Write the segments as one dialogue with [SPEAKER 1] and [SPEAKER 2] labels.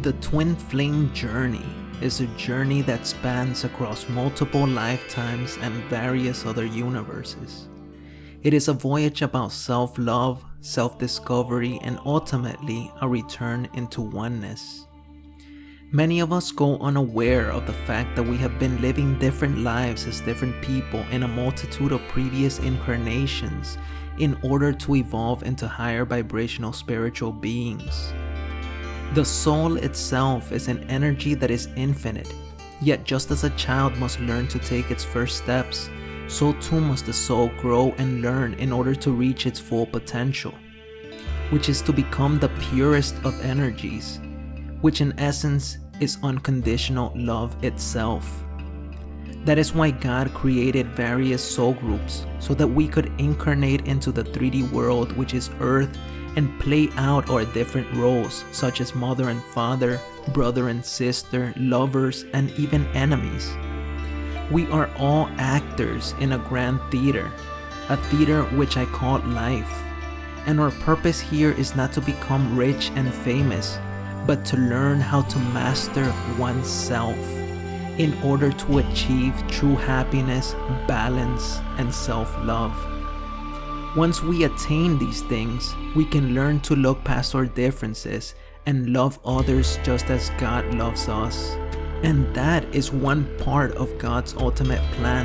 [SPEAKER 1] The twin flame journey is a journey that spans across multiple lifetimes and various other universes. It is a voyage about self-love, self-discovery, and ultimately a return into oneness. Many of us go unaware of the fact that we have been living different lives as different people in a multitude of previous incarnations in order to evolve into higher vibrational spiritual beings. The soul itself is an energy that is infinite, yet just as a child must learn to take its first steps, so too must the soul grow and learn in order to reach its full potential, which is to become the purest of energies, which in essence is unconditional love itself. That is why God created various soul groups so that we could incarnate into the 3D world, which is Earth, and play out our different roles such as mother and father, brother and sister, lovers, and even enemies. We are all actors in a grand theater, a theater which I call life. And our purpose here is not to become rich and famous, but to learn how to master oneself in order to achieve true happiness, balance, and self-love. Once we attain these things, we can learn to look past our differences and love others just as God loves us. And that is one part of God's ultimate plan.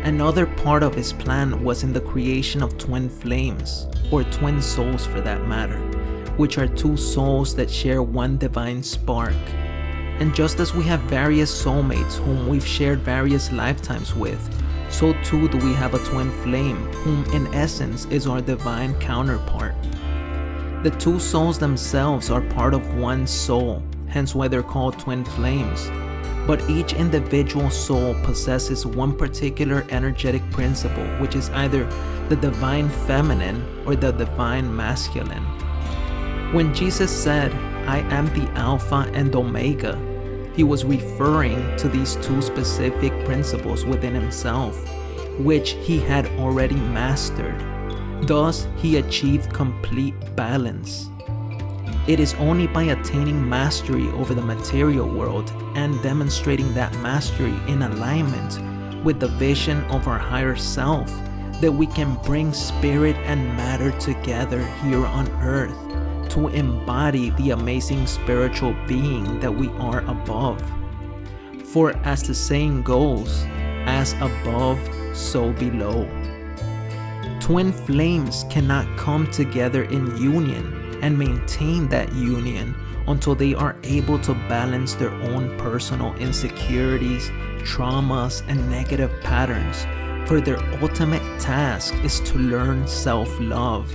[SPEAKER 1] Another part of His plan was in the creation of twin flames, or twin souls for that matter, which are two souls that share one divine spark. And just as we have various soulmates whom we've shared various lifetimes with, so too do we have a twin flame, whom in essence is our divine counterpart. The two souls themselves are part of one soul, hence why they're called twin flames. But each individual soul possesses one particular energetic principle, which is either the divine feminine or the divine masculine. When Jesus said, "I am the Alpha and Omega," He was referring to these two specific principles within Himself, which He had already mastered. Thus, He achieved complete balance. It is only by attaining mastery over the material world and demonstrating that mastery in alignment with the vision of our higher self that we can bring spirit and matter together here on earth to embody the amazing spiritual being that we are above. For as the saying goes, as above, so below. Twin flames cannot come together in union and maintain that union until they are able to balance their own personal insecurities, traumas, and negative patterns, for their ultimate task is to learn self-love.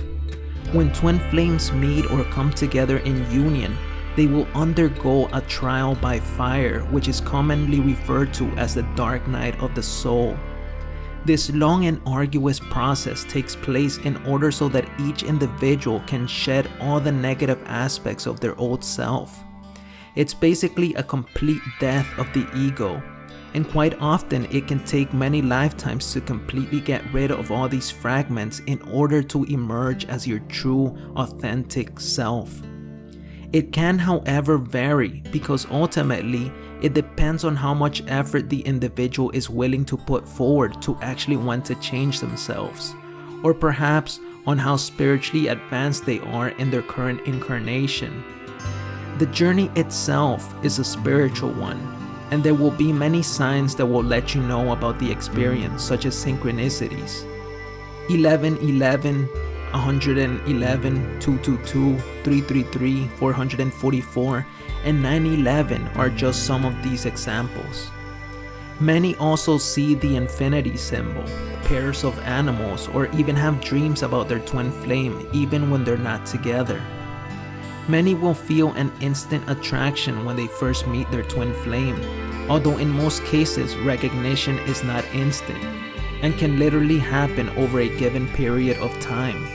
[SPEAKER 1] When twin flames meet or come together in union, they will undergo a trial by fire, which is commonly referred to as the dark night of the soul. This long and arduous process takes place in order so that each individual can shed all the negative aspects of their old self. It's basically a complete death of the ego, and quite often it can take many lifetimes to completely get rid of all these fragments in order to emerge as your true, authentic self. It can, however, vary because ultimately it depends on how much effort the individual is willing to put forward to actually want to change themselves, or perhaps on how spiritually advanced they are in their current incarnation. The journey itself is a spiritual one, and there will be many signs that will let you know about the experience, such as synchronicities. 1111, 111, 222, 333, 444, and 911 are just some of these examples. Many also see the infinity symbol, pairs of animals, or even have dreams about their twin flame even when they're not together. Many will feel an instant attraction when they first meet their twin flame, although in most cases recognition is not instant and can literally happen over a given period of time.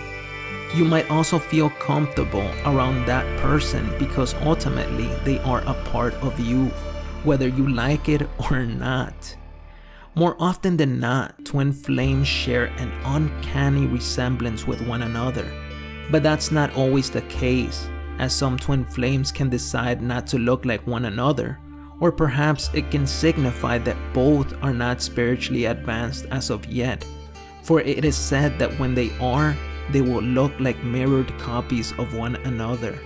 [SPEAKER 1] You might also feel comfortable around that person because ultimately they are a part of you, whether you like it or not. More often than not, twin flames share an uncanny resemblance with one another, but that's not always the case. as some twin flames can decide not to look like one another, or perhaps it can signify that both are not spiritually advanced as of yet, for it is said that when they are, they will look like mirrored copies of one another.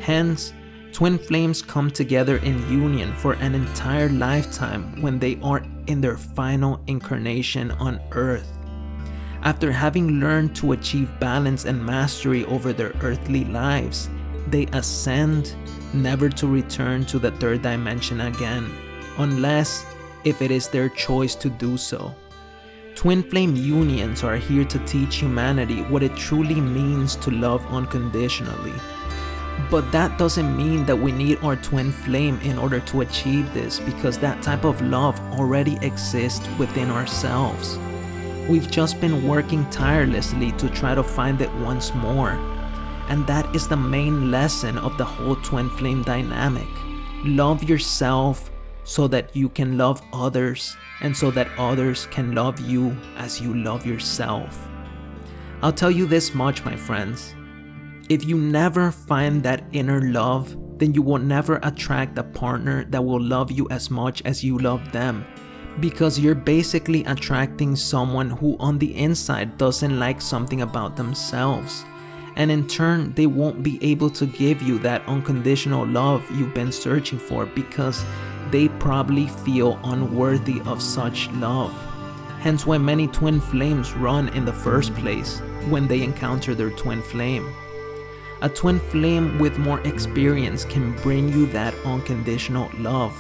[SPEAKER 1] Hence, twin flames come together in union for an entire lifetime when they are in their final incarnation on Earth. After having learned to achieve balance and mastery over their earthly lives, they ascend, never to return to the third dimension again, unless if it is their choice to do so. Twin flame unions are here to teach humanity what it truly means to love unconditionally. But that doesn't mean that we need our twin flame in order to achieve this, because that type of love already exists within ourselves. We've just been working tirelessly to try to find it once more. And that is the main lesson of the whole twin flame dynamic. Love yourself so that you can love others, and so that others can love you as you love yourself. I'll tell you this much, my friends. If you never find that inner love, then you will never attract a partner that will love you as much as you love them, because you're basically attracting someone who on the inside doesn't like something about themselves. And in turn, they won't be able to give you that unconditional love you've been searching for, because they probably feel unworthy of such love. Hence why many twin flames run in the first place when they encounter their twin flame. A twin flame with more experience can bring you that unconditional love.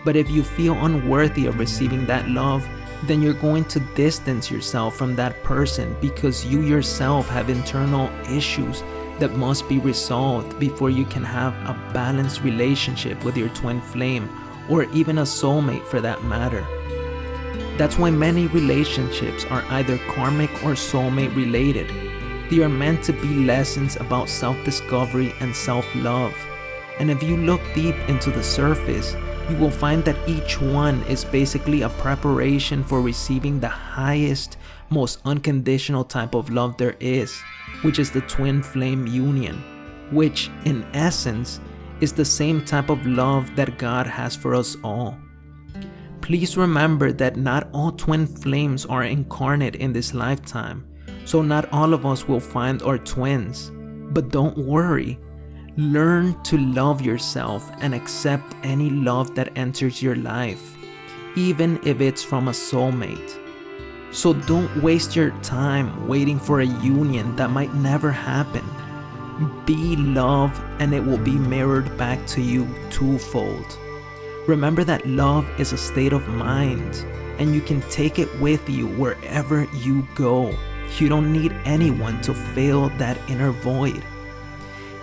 [SPEAKER 1] But if you feel unworthy of receiving that love, then you're going to distance yourself from that person, because you yourself have internal issues that must be resolved before you can have a balanced relationship with your twin flame, or even a soulmate for that matter. That's why many relationships are either karmic or soulmate related. They are meant to be lessons about self-discovery and self-love. And if you look deep into the surface, you will find that each one is basically a preparation for receiving the highest, most unconditional type of love there is, which is the twin flame union, which in essence is the same type of love that God has for us all. Please remember that not all twin flames are incarnate in this lifetime, so not all of us will find our twins. But don't worry. Learn to love yourself and accept any love that enters your life, even if it's from a soulmate. So don't waste your time waiting for a union that might never happen. Be love, and it will be mirrored back to you twofold. Remember that love is a state of mind, and you can take it with you wherever you go. You don't need anyone to fill that inner void.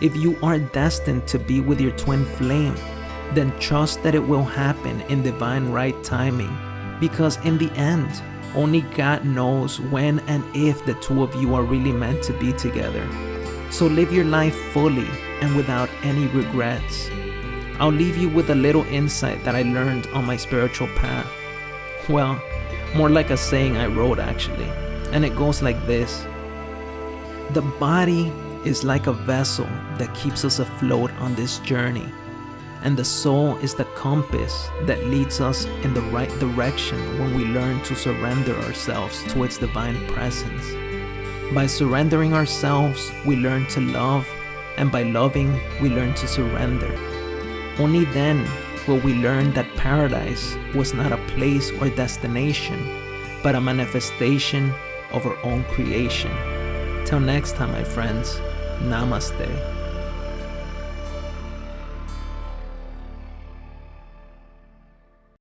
[SPEAKER 1] If you are destined to be with your twin flame, then trust that it will happen in divine right timing, because in the end, only God knows when and if the two of you are really meant to be together. So live your life fully and without any regrets. I'll leave you with a little insight that I learned on my spiritual path. Well, more like a saying I wrote actually, and it goes like this. The body is like a vessel that keeps us afloat on this journey, and the soul is the compass that leads us in the right direction when we learn to surrender ourselves to its divine presence. By surrendering ourselves, we learn to love, and by loving, we learn to surrender. Only then will we learn that paradise was not a place or destination, but a manifestation of our own creation. Till next time, my friends, Namaste.